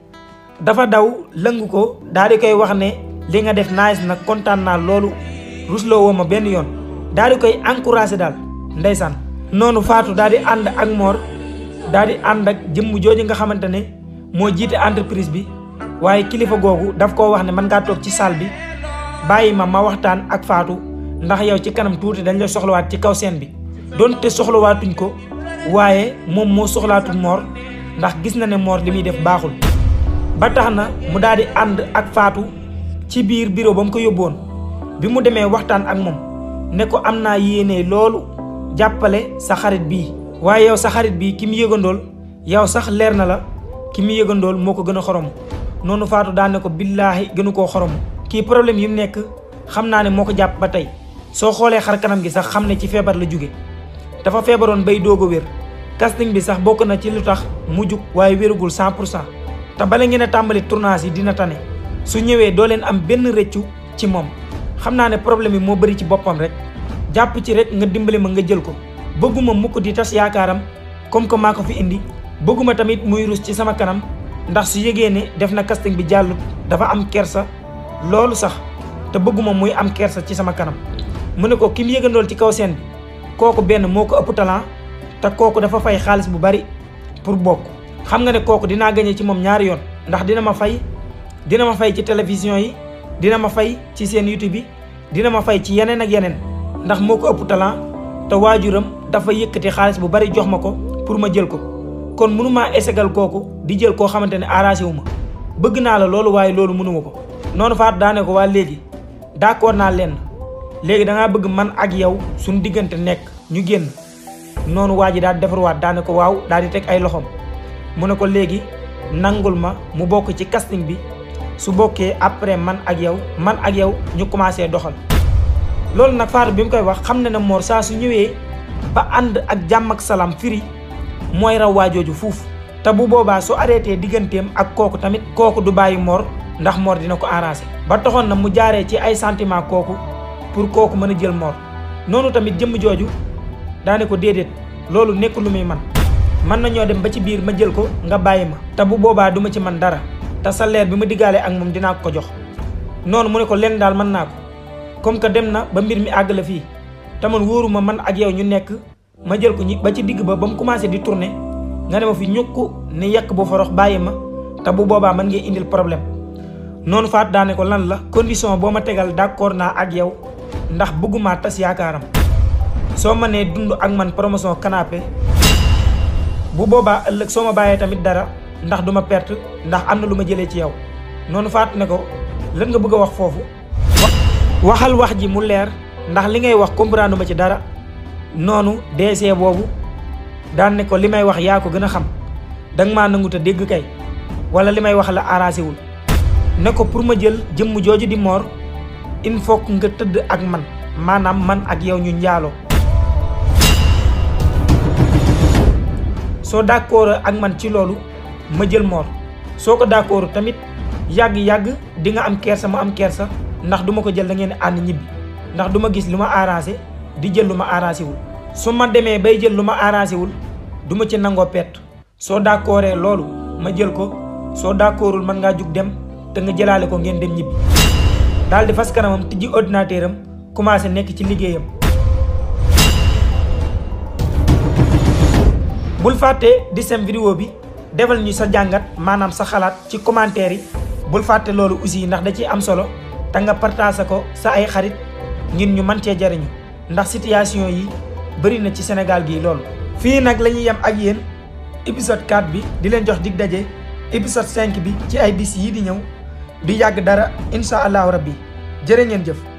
dafa daw lëngu ko daal di koy wax ne li nga def nice nag kontaan naa loolu rusloo woo ma benn yoon daal di koy encouragé daal ndeysaan. noonu Fatou daal di ànd ak Mor daal di ànd ak jëmm jooju nga xamante ne moo jiite entreprise bi waaye kilifa googu daf koo wax ne mën ngaa toog ci salle bi bàyyi ma waxtaan ak Fatou ndax yow ci kanam tuuti dañ la soxlawaat ci kaw scène bi donte soxlawaatuñ ko waaye moom moo soxlaatul Mor ndax gis na ne Mor li muy def baaxul ba tax na mu daal di ànd ak Fatou ci biir bureau ba mu ko yóbboon bi mu demee waxtaan ak moom ne ko am naa yéene loolu jàppale sa xarit bii, waaye yow sa xarit bii ki mu yëgandool yow sax leer na la ki mu yëgandool moo ko gën a xorom. noonu Fatou daan ne ko billaahi gënu koo xorom, kii problème yi mu nekk xam naa ne moo ko jàpp ba tey. soo xoolee xar kanam gi sax xam ne ci feebar la jóge, dafa feebaroon bay doog a wér. casting bi sax bokk na ci lu tax mu jug waaye wérugul 100%. te bala ngeen a tàmbali tournage yi dina tane su ñëwee doo leen am benn rëccu ci moom. xam naa ne problème yi moo bëri ci boppam rek, jàpp ci rek nga dimbali ma nga jël ko. bëgguma mukk di tas yaakaaram comme que maa ko fi indi, bëgguma tamit muy rus ci sama kanam ndax su yëgee ne def na casting bi jàllut dafa am kersa loolu sax, te bëgguma muy am kersa ci sama kanam. mu ne ko ki mu yëgandool ci kaw scène bi kooku benn moo ko ëpp talent te kooku dafa fay xaalis bu bari pour bokk. xam nga ne kooku dinaa gañe ci moom ñaari yoon, ndax dina ma fay ci télévision yi, dina ma fay ci seen YouTube bi, dina ma fay ci yeneen ak yeneen ndax moo ko ëpp talent te waajuram dafa yëkkati xaalis bu bari jox ma ko pour ma jël ko. kon mënumaa esegal kooku di jël koo xamante ne arrangé wu ma. bëgg naa la loolu waaye loolu mënuma ko. noonu Fatou daane ko waa léegi d'accord naa leen, léegi dangaa bëgg man ak yow suñu diggante nekk ñu génn. noonu waa ji daal di defarwaat daane ko waaw, daal di teg ay loxoom. mu ne ko léegi nangul ma mu bokk ci casting bi, su bokkee après man ak yow ñu commencé doxal. loolu nag Fatou bi mu koy wax xam na ne Mor saa su ñëwee ba ànd ak jàmm ak salaam firi mooy raw waajooju fuuf. te bu boobaa su arrêté digganteem ak kooku tamit kooku du bàyyi Mor ndax Mor dina ko arrangé. ba taxoon na mu jaaree ci ay sentiment kooku pour kooku mën a jël Mor. noonu tamit jëmm jooju daane ko déedéet loolu nekk lu muy man nañoo dem ba ci biir ma jël ko nga bàyyi ma, te bu boobaa duma ci man dara, te salaire bi ma diggaale ak moom dinaa ko jox. noonu mu ne ko lenn daal mën naa ko, comme que dem na ba mbir mi àgg la fii te man wóoruma man ak yow ñu nekk ma jël ko ñi ba ci digg ba mu commencé di tourner nga ne ma fi ñukku ni yekk bu forox bàyyi ma, te bu boobaa mën ngay indil problème. noonu Fatou daane ko lan la condition boo ma tegal d'accord naa ak yow ndax bëgguma tas yaakaaram. soo ma nee dund ak man promotion canapé bu boobaa ëllëg soo ma bàyyee tamit dara ndax duma perte ndax am na lu ma jëlee ci yow. noonu Fatou ne ko lan nga bëgg a wax foofu. waxal wax ji mu leer ndax li ngay wax comprendre ma ci dara. noonu DC boobu daan ne ko li may wax yaa ko gën a xam, danga maa nangu te dégg kay wala li may wax la arrangé wul. ne ko pour ma jël jëmm jooju di Mor il faut que nga tëdd ak man, maanaam man ak yow ñu njaaloo. soo d'accord ak man ci loolu ma jël Mor, soo ko d'accord tamit yàgg-yàgg di nga am kersa ma am kersa ndax duma ko jël da ngeen ànd ñibbi, ndax duma gis lu ma arrangé di jël lu ma arrangé wul. su ma demee bay jël lu ma arrangé wul duma ci nangoo perte. soo d'accordee loolu ma jël ko, soo d'accordul mën ngaa jug dem te nga jëlaale ko ngeen dem ñibbi. daal di fas kanamam tijji ordinateur am commencé nekk ci liggéeyam. bul fàtte di sem vidéo bi defal ñu sa jàngat maanaam sa xalaat ci commentaire yi. bul fàtte loolu aussi ndax da ciy am solo te nga partage ko sa ay xarit ngir ñu mën cee jariñu ndax situation yi bëri na ci Sénégal gii loolu. fii nag la ñuy yem ak yéen épisode 4 bi di leen jox dig daje épisode 5 bi ci ay bis yii di ñëw du yàgg dara incha allahu rabbi jërë ngeen jëf.